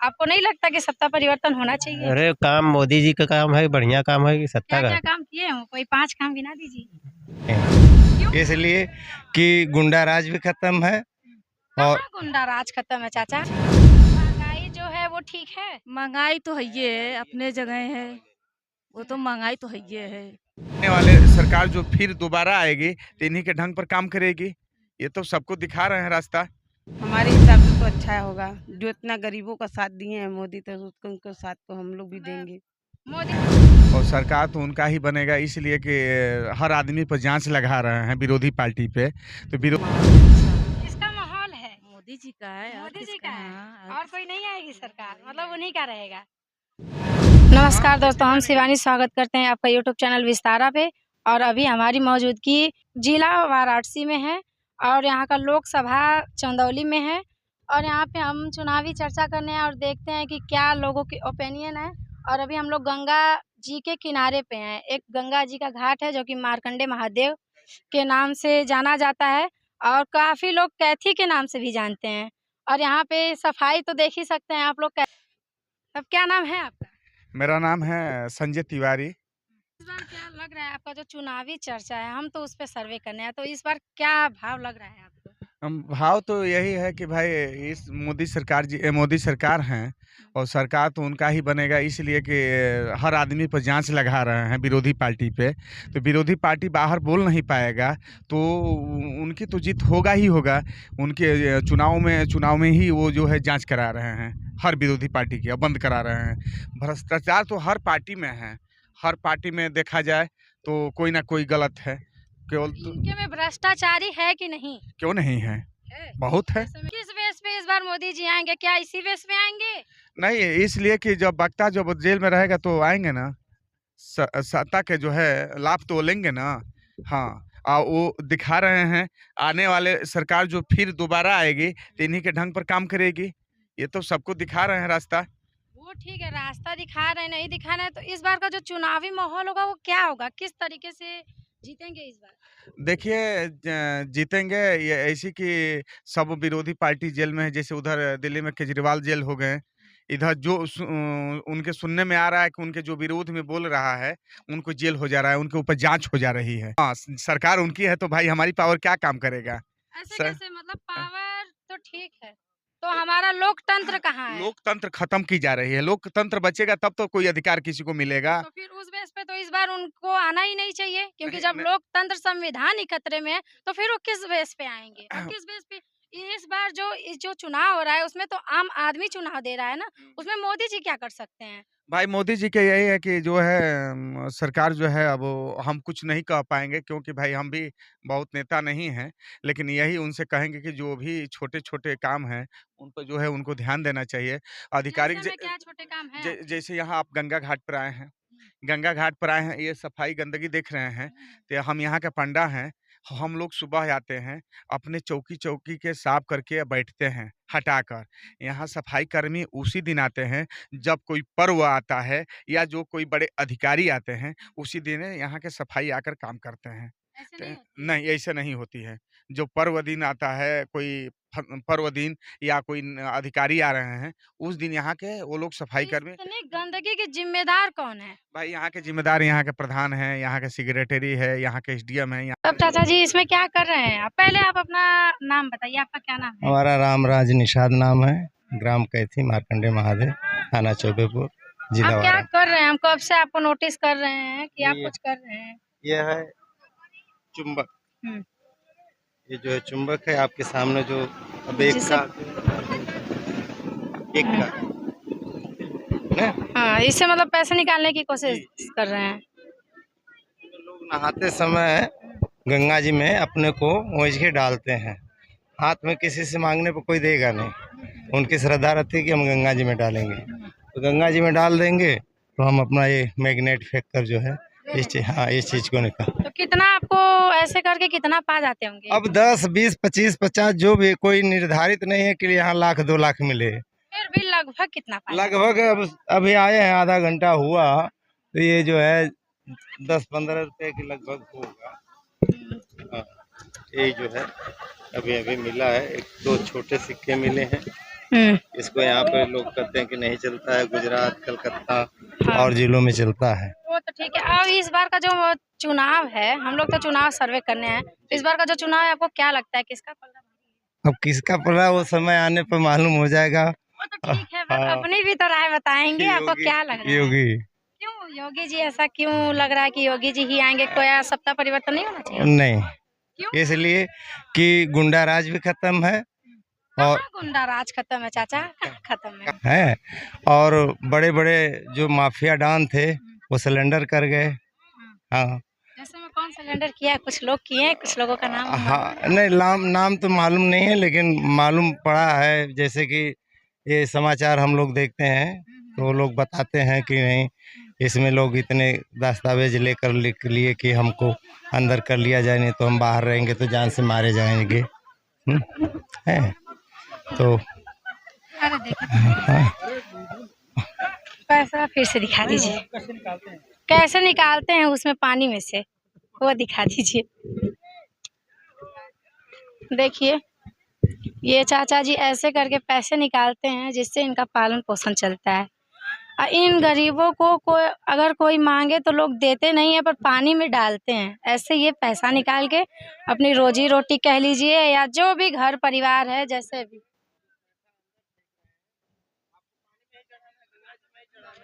आपको नहीं लगता कि सत्ता परिवर्तन होना चाहिए? अरे काम मोदी जी का काम है, बढ़िया काम है कि सत्ता क्या का? क्या काम किए हो? कोई 5 काम गिना दीजिए। इसलिए कि गुंडा राज भी खत्म है। और कहाँ गुंडा राज खत्म है चाचा? महंगाई जो है वो ठीक है? महंगाई तो है ये है, अपने जगह है, वो तो महंगाई तो है ये है। आने वाले सरकार जो फिर दोबारा आएगी तो इन्हीं के ढंग पर काम करेगी। ये तो सबको दिखा रहे हैं रास्ता। हमारे हिसाब से तो अच्छा होगा। जो इतना गरीबों का साथ दिए हैं मोदी, तो उसको उनके साथ को हम लोग भी देंगे। मोदी और सरकार तो उनका ही बनेगा, इसलिए कि हर आदमी पर जांच लगा रहे हैं विरोधी पार्टी पे। तो इसका माहौल है मोदी जी का है, और मोदी जी किसका? का है हाँ, और कोई नहीं आएगी सरकार, मतलब उन्हीं का रहेगा। नमस्कार दोस्तों, हम शिवानी स्वागत करते हैं आपका यूट्यूब चैनल विस्तारा पे। और अभी हमारी मौजूदगी जिला वाराणसी में है और यहाँ का लोकसभा चंदौली में है। और यहाँ पे हम चुनावी चर्चा करने हैं और देखते हैं कि क्या लोगों की ओपिनियन है। और अभी हम लोग गंगा जी के किनारे पे हैं। एक गंगा जी का घाट है जो कि मार्कंडे महादेव के नाम से जाना जाता है और काफ़ी लोग कैथी के नाम से भी जानते हैं। और यहाँ पे सफाई तो देख ही सकते हैं आप लोग। अब क्या नाम है आपका? मेरा नाम है संजय तिवारी। इस बार क्या लग रहा है आपका जो चुनावी चर्चा है, हम तो उस पर सर्वे करने हैं, तो इस बार क्या भाव लग रहा है आपको? भाव तो यही है कि भाई इस मोदी सरकार हैं और सरकार तो उनका ही बनेगा, इसलिए कि हर आदमी पर जांच लगा रहे हैं विरोधी पार्टी पे। तो विरोधी पार्टी बाहर बोल नहीं पाएगा तो उनकी तो जीत होगा ही होगा। उनके चुनाव में ही वो जो है जांच करा रहे हैं हर विरोधी पार्टी की, अब बंद करा रहे हैं। भ्रष्टाचार तो हर पार्टी में है, हर पार्टी में देखा जाए तो कोई ना कोई गलत है। केवल इनके में भ्रष्टाचारी है कि नहीं? क्यों नहीं है, बहुत है। किस बेस पे इस बार मोदी जी आएंगे? क्या इसी बेस पे आएंगे? नहीं, इसलिए कि जब वक्ता जब जेल में रहेगा तो आएंगे ना, सत्ता के जो है लाभ तो लेंगे ना। हाँ, वो दिखा रहे हैं आने वाले सरकार जो फिर दोबारा आएगी तो इन्हीं के ढंग पर काम करेगी। ये तो सबको दिखा रहे हैं रास्ता। वो ठीक है, रास्ता दिखा रहे हैं, नहीं दिखा रहे हैं, तो इस बार का जो चुनावी माहौल होगा वो क्या होगा? किस तरीके से जीतेंगे इस बार? देखिए जीतेंगे ये ऐसी कि सब विरोधी पार्टी जेल में है। जैसे उधर दिल्ली में केजरीवाल जेल हो गए, इधर उनके सुनने में आ रहा है कि उनके जो विरोध में बोल रहा है उनको जेल हो जा रहा है, उनके ऊपर जांच हो जा रही है। हाँ, सरकार उनकी है तो भाई हमारी पावर क्या काम करेगा? ऐसे सर, कैसे? मतलब पावर तो ठीक है, तो हमारा लोकतंत्र कहाँ है? लोकतंत्र खत्म की जा रही है। लोकतंत्र बचेगा तब तो कोई अधिकार किसी को मिलेगा। तो फिर उस बेस पे तो इस बार उनको आना ही नहीं चाहिए, क्योंकि नहीं, जब नहीं। लोकतंत्र संविधान ही खतरे में है तो फिर वो किस बेस पे आएंगे और किस बेस पे? इस बार जो चुनाव हो रहा है उसमें तो आम आदमी चुनाव दे रहा है ना, उसमें मोदी जी क्या कर सकते हैं? भाई मोदी जी के यही है कि जो है सरकार जो है अब हम कुछ नहीं कह पाएंगे, क्योंकि भाई हम भी बहुत नेता नहीं हैं। लेकिन यही उनसे कहेंगे कि जो भी छोटे-छोटे काम हैं उन पर जो है उनको ध्यान देना चाहिए। आधिकारिक जैसे में क्या छोटे काम है आपके? जैसे यहाँ आप गंगा घाट पर आए हैं, गंगा घाट पर आए हैं, ये सफाई गंदगी देख रहे हैं। तो हम यहाँ के पंडा हैं, हम लोग सुबह आते हैं, अपने चौकी-चौकी के साफ करके बैठते हैं हटाकर। यहाँ सफाई कर्मी उसी दिन आते हैं जब कोई पर्व आता है या जो कोई बड़े अधिकारी आते हैं, उसी दिन यहाँ के सफाई आकर काम करते हैं। ऐसे त नहीं होती है? नहीं, ऐसे नहीं होती है। जो पर्व दिन आता है, कोई पर्व दिन या कोई अधिकारी आ रहे हैं, उस दिन यहाँ के वो लोग सफाई कर्मी। इतनी गंदगी के जिम्मेदार कौन है? भाई यहाँ के जिम्मेदार यहाँ के प्रधान हैं, यहाँ के सेक्रेटरी है, यहाँ के एसडीएम है। तब चाचा जी इसमें क्या कर रहे हैं आप? पहले आप अपना नाम बताइए, आपका क्या नाम है? हमारा रामराज निषाद नाम है, ग्राम कैथी, मार्कंडे महादेव, थाना चौबेपुर, जिला आप क्या वाराणसी। कर रहे हैं? हम कब से आपको नोटिस कर रहे हैं कि आप ये- कुछ कर रहे हैं। ये है चुंबक। हम्म। ये जो है चुंबक है आपके सामने जो अब एक जिसे- का ना, हाँ, इससे मतलब पैसे निकालने की कोशिश कर रहे हैं। लोग नहाते समय गंगा जी में अपने को ओंज के डालते हैं। हाथ में किसी से मांगने पर कोई देगा नहीं, उनकी श्रद्धा रहती है कि हम गंगा जी में डालेंगे, तो गंगा जी में डाल देंगे तो हम अपना ये मैग्नेट फेंक कर जो है इस चीज़ को निकाल। तो कितना आपको ऐसे करके कितना पा जाते होंगे? अब 10, 20, 25, 50 जो भी, कोई निर्धारित नहीं है कि यहाँ 1,00,000, 2,00,000 मिले। फिर भी लगभग कितना पा जाते लगभग अब अभी आए हैं, आधा घंटा हुआ, तो ये जो है 10-15 रुपए के लगभग होगा। हाँ, यही जो है अभी अभी मिला है। 1-2 छोटे सिक्के मिले हैं, इसको यहाँ पे लोग कहते हैं कि नहीं चलता है, गुजरात, कलकत्ता हाँ। और जिलों में चलता है। वो तो ठीक है। अब इस बार का जो चुनाव है, हम लोग तो चुनाव सर्वे करने हैं, इस बार का जो चुनाव है आपको क्या लगता है किसका पलड़ा भारी है? अब किसका पलड़ा वो समय आने पर मालूम हो जाएगा। वो तो ठीक है, बस हाँ। अपनी भी तो राय बताएंगे, आपको योगी, क्या लग रहा है? योगी। क्यों योगी जी, ऐसा क्यों लग रहा है कि योगी जी ही आएंगे? कोई सत्ता परिवर्तन नहीं होना चाहिए? नहीं, क्यों? इसलिए कि गुंडा राज भी खत्म है और कहाँ गुंडा राज खत्म है चाचा? खत्म है। है और बड़े बड़े जो माफिया डॉन थे वो सिलेंडर कर गए। हाँ जैसे में कौन सिलेंडर किया है? कुछ लोग किए हैं, कुछ लोगों का नाम मालूम हाँ, है? नहीं नाम तो मालूम नहीं है, लेकिन मालूम पड़ा है। जैसे कि ये समाचार हम लोग देखते हैं तो वो लोग बताते हैं कि नहीं, इसमें लोग इतने दस्तावेज लेकर लिख लिए कि हमको अंदर कर लिया जाए, नहीं तो हम बाहर रहेंगे तो जान से मारे जाएंगे। है तो अरे देखिए, हाँ, पैसा फिर से दिखा दीजिए, कैसे निकालते हैं उसमें पानी में से, वो दिखा दीजिए। देखिए, ये चाचा जी ऐसे करके पैसे निकालते हैं जिससे इनका पालन पोषण चलता है। इन गरीबों को अगर कोई मांगे तो लोग देते नहीं है, पर पानी में डालते हैं। ऐसे ये पैसा निकाल के अपनी रोजी रोटी कह लीजिए या जो भी घर परिवार है, जैसे भी।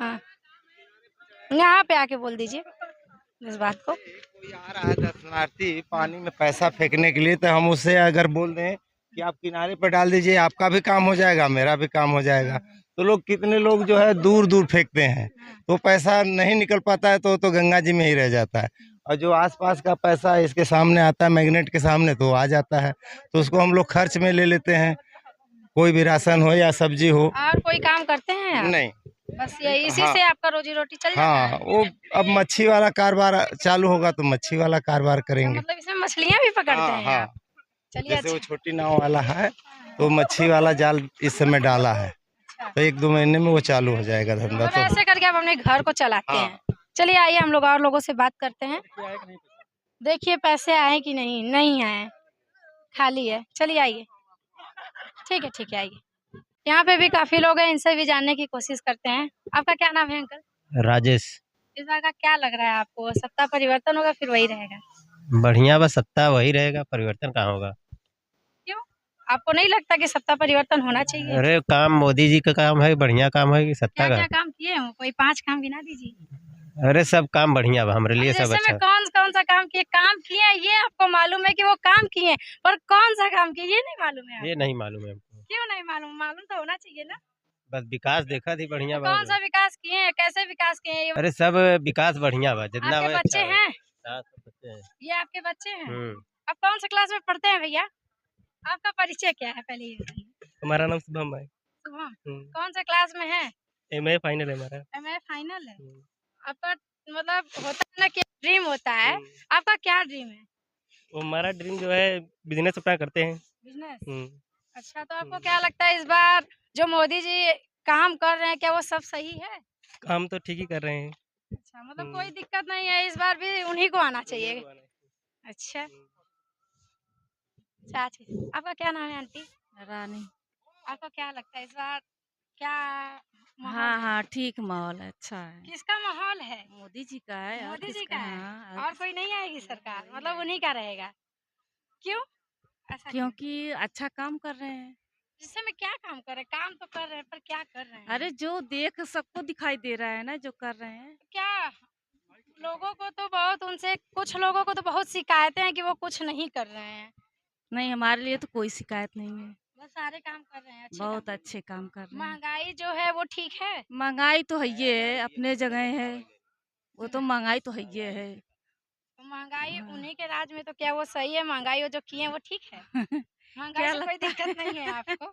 हाँ, यहाँ पे आके बोल दीजिए इस बात को। कोई आ रहा है दर्शनार्थी पानी में पैसा फेंकने के लिए, तो हम उससे अगर बोल दें कि आप किनारे पर डाल दीजिए, आपका भी काम हो जाएगा, मेरा भी काम हो जाएगा, तो लोग कितने लोग जो है दूर दूर फेंकते हैं, तो पैसा नहीं निकल पाता है, तो गंगा जी में ही रह जाता है। और जो आसपास का पैसा इसके सामने आता है, मैग्नेट के सामने, तो आ जाता है, तो उसको हम लोग खर्च में ले लेते हैं, कोई भी राशन हो या सब्जी हो। और कोई काम करते हैं आप? नहीं, बस ये इसी हाँ, से आपका रोजी रोटी चल जाता हाँ, है? वो अब मच्छी वाला कारोबार चालू होगा तो मच्छी वाला कारोबार करेंगे। मतलब इसमें मछलियाँ भी पकड़ते हाँ हैं हाँ, आप? चलिए, जैसे वो अच्छा। छोटी नाव वाला है तो मच्छी वाला जाल इस समय डाला है, तो 1-2 महीने में वो चालू हो जाएगा धंधा। मतलब तो ऐसे करके आप अपने घर को चलाते हाँ। हैं। चलिए, आइए हम लोग और लोगों से बात करते हैं। देखिए पैसे आए कि नहीं? नहीं आए, खाली है। चलिए आइए, ठीक है, आइए। यहाँ पे भी काफी लोग हैं, इनसे भी जानने की कोशिश करते हैं। आपका क्या नाम है अंकल? राजेश। इस बार का क्या लग रहा है आपको? सत्ता परिवर्तन होगा फिर वही रहेगा? बढ़िया, बस सत्ता वही रहेगा, परिवर्तन कहाँ होगा। क्यों? आपको नहीं लगता कि सत्ता परिवर्तन होना चाहिए? अरे काम मोदी जी का काम है, बढ़िया काम है कि सत्ता क्या का। क्या काम किए हैं? कोई 5 काम गिना दीजिए। अरे सब काम बढ़िया बा, हमारे लिए सब जैसे अच्छा। में कौन कौन सा काम किए? काम किए हैं ये आपको मालूम है कि वो काम किए हैं, पर कौन सा काम किए ये नहीं मालूम है ये आपको? नहीं मालूम है हमको। क्यों नहीं मालूम? मालूम तो होना चाहिए ना। बस विकास देखा थी, बढ़िया तो बा। कौन सा विकास किए हैं? कैसे विकास किए हैं? ये अरे सब विकास बढ़िया बा, जितना आपके हो बच्चे अच्छा बा। हैं? हाँ, सब बच्चे हैं। ये आपके बच्चे हैं? हम्म। आप कौन सा क्लास में पढ़ते हैं भैया? आपका परिचय क्या है पहले ये बताइए? हमारा नाम शुभम है। शुभम, कौन सा क्लास में है? एमए फाइनल है हमारा। एमए फाइनल है। आपका मतलब होता है ना कि ड्रीम होता है, आपका क्या ड्रीम है? वो हमारा ड्रीम जो है बिजनेस अपना करते हैं। बिजनेस। अच्छा, तो आपको क्या लगता है इस बार जो मोदी जी काम कर रहे हैं, क्या वो सब सही है? काम तो ठीक ही कर रहे हैं। अच्छा, मतलब कोई दिक्कत नहीं है, इस बार भी उन्हीं को आना चाहिए। अच्छा, चाची आपका क्या नाम है आंटी? रानी। आपको क्या लगता है इस बार क्या माहौल हाँ है? हाँ, ठीक माहौल है, अच्छा है। किसका माहौल है? मोदी जी का है, और मोदी जी किसका? का है। हाँ, और कोई नहीं आएगी सरकार, मतलब उन्हीं का रहेगा? क्यों ऐसा? क्यों? क्योंकि अच्छा काम कर रहे हैं। जिससे में क्या काम कर रहे हैं? काम तो कर रहे हैं, पर क्या कर रहे हैं? अरे जो देख सबको दिखाई दे रहा है ना, जो कर रहे हैं। क्या लोगों को तो बहुत, उनसे कुछ लोगों को तो बहुत शिकायतें हैं कि वो कुछ नहीं कर रहे हैं। नहीं, हमारे लिए तो कोई शिकायत नहीं है, बस सारे काम कर रहे हैं, अच्छे बहुत काम। अच्छे काम कर रहे हैं। महंगाई जो है वो ठीक है? महंगाई तो है, ये अपने जगह है, वो तो महंगाई तो है ये है। तो महंगाई हाँ। उन्हीं के राज में, तो क्या वो सही है? महंगाई वो जो किए हैं वो ठीक है? महंगाई क्या से कोई लगता दिक्कत नहीं है आपको?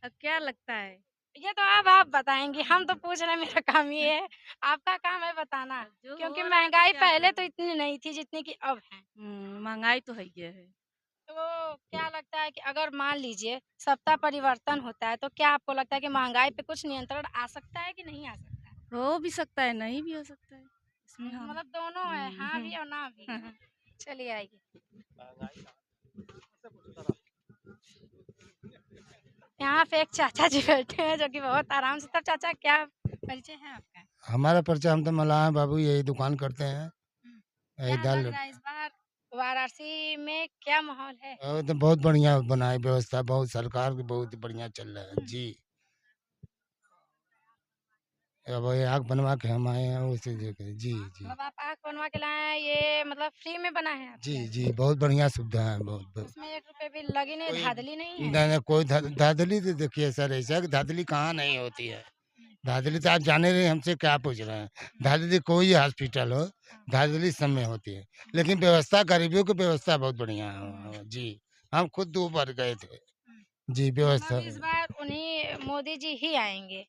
अब क्या लगता है? ये तो अब आप बताएंगी, हम तो पूछ रहे हैं, मेरा काम ये है। आपका काम है बताना, जो क्योंकि हो रहा है तो महंगाई क्या पहले तो करें? इतनी नहीं थी जितनी की अब है। महंगाई तो है ये है। तो क्या लगता है कि अगर मान लीजिए सत्ता परिवर्तन होता है, तो क्या आपको लगता है कि महंगाई पे कुछ नियंत्रण आ सकता है कि नहीं आ सकता है? हो भी सकता है, नहीं भी हो सकता है, इसमें हम मतलब दोनों है, हाँ भी हम्म, और ना भी। चलिए आइए। यहाँ पे एक चाचा जी बैठे हैं जो कि बहुत आराम से। तब चाचा क्या परिचय है आपका? हमारा परिचय, हम तो मलाह बाबू, यही दुकान करते हैं, यही क्या दाल। लग रहा है इस बार वाराणसी में क्या माहौल है? तो बहुत बढ़िया बना है व्यवस्था, बहुत सरकार की बहुत बढ़िया चल रहा है जी। अब ये आग बनवा के हम आए हैं उसी जगह जी जी मतलब आप आँख बनवा के लाए हैं, ये मतलब फ्री में बना है आपके जी यहाँ? जी, बहुत बढ़िया सुविधा है, बहुत उसमें 1 रुपए भी लगी नहीं, कोई धाधली नहीं है? नहीं, कोई धाधली तो देखिए सर, ऐसा कि धाधली कहाँ नहीं होती है। धाधली तो आप जाने रहे, हमसे क्या पूछ रहे हैं। धाधली कोई हॉस्पिटल हो, धाधली सब में होती है, लेकिन व्यवस्था गरीबियों की व्यवस्था बहुत बढ़िया है जी। हम खुद 2 बार गए थे जी, व्यवस्था मतलब इस बार उन्हीं मोदी जी ही आएंगे,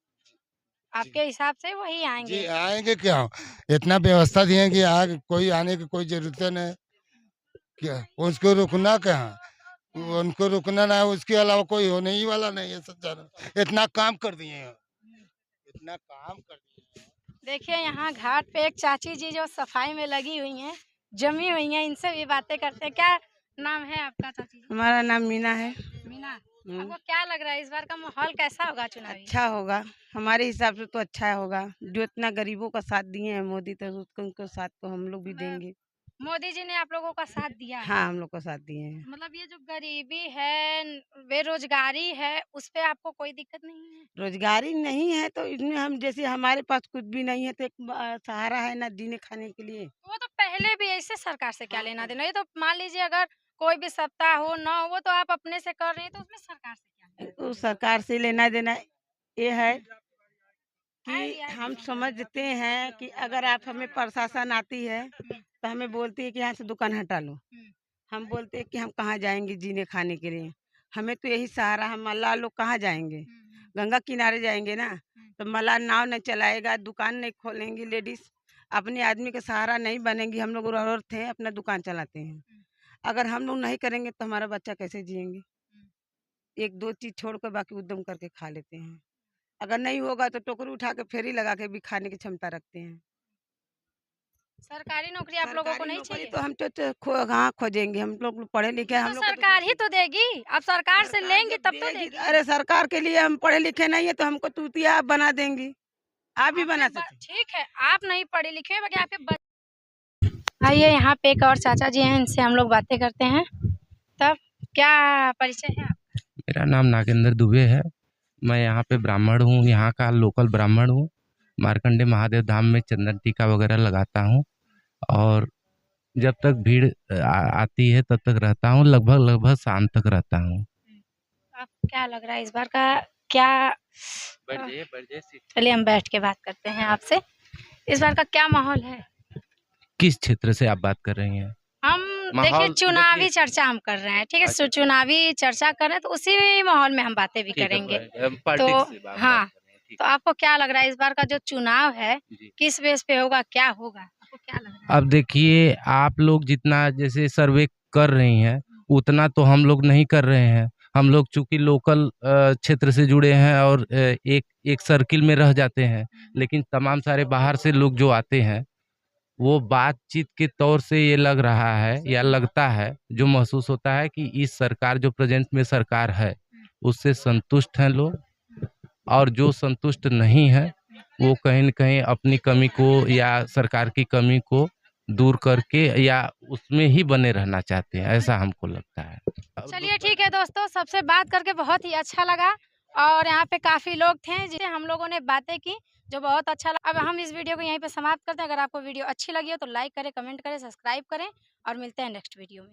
आपके हिसाब से वही जी आएंगे? आएंगे क्या, इतना व्यवस्था दिए कि आगे कोई आने की कोई जरूरत नहीं। क्या उसको रुकना कहाँ, उनको रुकना ना है, उसके अलावा कोई होने ही वाला नहीं है सच्चा। इतना काम कर दिए हैं, इतना काम कर दिए हैं। देखिए यहाँ घाट पे एक चाची जी जो सफाई में लगी हुई हैं, जमी हुई हैं, इनसे भी बातें करते हैं। क्या नाम है आपका चाची जी? हमारा नाम मीना है। मीना, आपको क्या लग रहा है इस बार का माहौल कैसा होगा चुनावी? अच्छा होगा, हमारे हिसाब से तो अच्छा होगा। जो इतना गरीबों का साथ दिए हैं मोदी, तो उसको उनको साथ को हम लोग भी देंगे। मोदी जी ने आप लोगों का साथ दिया है? हाँ, हम लोग का साथ दिए हैं। मतलब ये जो गरीबी है, बेरोजगारी है, उस पे आपको कोई दिक्कत नहीं है? रोजगारी नहीं है तो इसमें हम, जैसे हमारे पास कुछ भी नहीं है तो एक सहारा है ना जीने खाने के लिए। वो तो पहले भी ऐसे सरकार से क्या लेना देना? ये तो मान लीजिए अगर कोई भी सत्ता हो ना हो, वो तो आप अपने से कर रहे हैं, तो उसमें सरकार से क्या लेना तो सरकार से लेना देना ये है कि आइडिया हम समझते हैं कि अगर आप हमें प्रशासन आती है तो हमें बोलती है कि यहाँ से दुकान हटा लो। हम बोलते हैं कि हम कहाँ जाएंगे जीने खाने के लिए, हमें तो यही सहारा। हम मल्लाह लोग कहाँ जाएंगे, गंगा किनारे जाएंगे ना, तो मल्लाह नाव नहीं चलाएगा, दुकान नहीं खोलेंगी लेडीज, अपने आदमी का सहारा नहीं बनेंगी। हम लोग औरत हैं, अपना दुकान चलाते हैं। अगर हम लोग नहीं करेंगे तो हमारा बच्चा कैसे जिएंगे? 1-2 चीज छोड़कर बाकी उद्यम करके खा लेते हैं। अगर नहीं होगा तो टोकरी उठा के फेरी लगा के भी खाने की क्षमता रखते हैं। सरकारी नौकरी आप लोगों को सरकारी नहीं नौकरी चाहिए? तो हम कहाँ खोजेंगे, हम लोग पढ़े लिखे हैं, तो हम लोग को सरकार ही तो देगी, आप सरकार से सरकार लेंगे जब तब तो देगी। देगी। अरे सरकार के लिए हम पढ़े लिखे नहीं है तो हमको तूतिया आप बना देंगी, आप भी बना आपके सकते। ठीक है, आप नहीं पढ़े लिखे हैं, बाकी आपके आइए यहाँ पे एक और चाचा जी हैं, इनसे हम लोग बातें करते हैं। तब क्या परिचय है आपका? मेरा नाम नागेंद्र दुबे है। मैं यहाँ पे ब्राह्मण हूँ, यहाँ का लोकल ब्राह्मण हूँ। मार्कंडे महादेव धाम में चंदन टीका वगैरह लगाता हूँ और जब तक भीड़ आती है तब तक रहता हूँ, लगभग शाम तक रहता हूँ। आप क्या लग रहा है इस बार का क्या? चलिए हम बैठ के बात करते हैं आपसे। इस बार का क्या माहौल है? किस क्षेत्र से आप बात कर रही हैं? हम देखिए माहौल चुनावी देखिए। चर्चा हम कर रहे हैं, ठीक है? अच्छा। चुनावी चर्चा कर रहे हैं तो उसी माहौल में हम बातें भी ठीक है, करेंगे। पॉलिटिक्स से बात हाँ, कर रहे हैं, ठीक तो आपको क्या लग रहा है इस बार का जो चुनाव है, जी। किस बेस पे होगा, क्या होगा? आपको क्या लग रहा है? अब देखिए, आप लोग जितना जैसे सर्वे कर रही हैं उतना तो हम लोग नहीं कर रहे हैं। हम लोग चूंकि लोकल क्षेत्र से जुड़े हैं और एक सर्किल में रह जाते हैं, लेकिन तमाम सारे बाहर से लोग जो आते हैं वो बातचीत के तौर से ये लग रहा है या लगता है, जो महसूस होता है कि इस सरकार जो प्रेजेंट में सरकार है उससे संतुष्ट हैं लोग, और जो संतुष्ट नहीं है वो कहीं न कहीं अपनी कमी को या सरकार की कमी को दूर करके या उसमें ही बने रहना चाहते हैं, ऐसा हमको लगता है। चलिए ठीक है दोस्तों, सबसे बात करके बहुत ही अच्छा लगा और यहाँ पे काफ़ी लोग थे जिसे हम लोगों ने बातें की, जो बहुत अच्छा लगा। अब हम इस वीडियो को यहीं पे समाप्त करते हैं। अगर आपको वीडियो अच्छी लगी हो तो लाइक करें, कमेंट करें, सब्सक्राइब करें और मिलते हैं नेक्स्ट वीडियो में।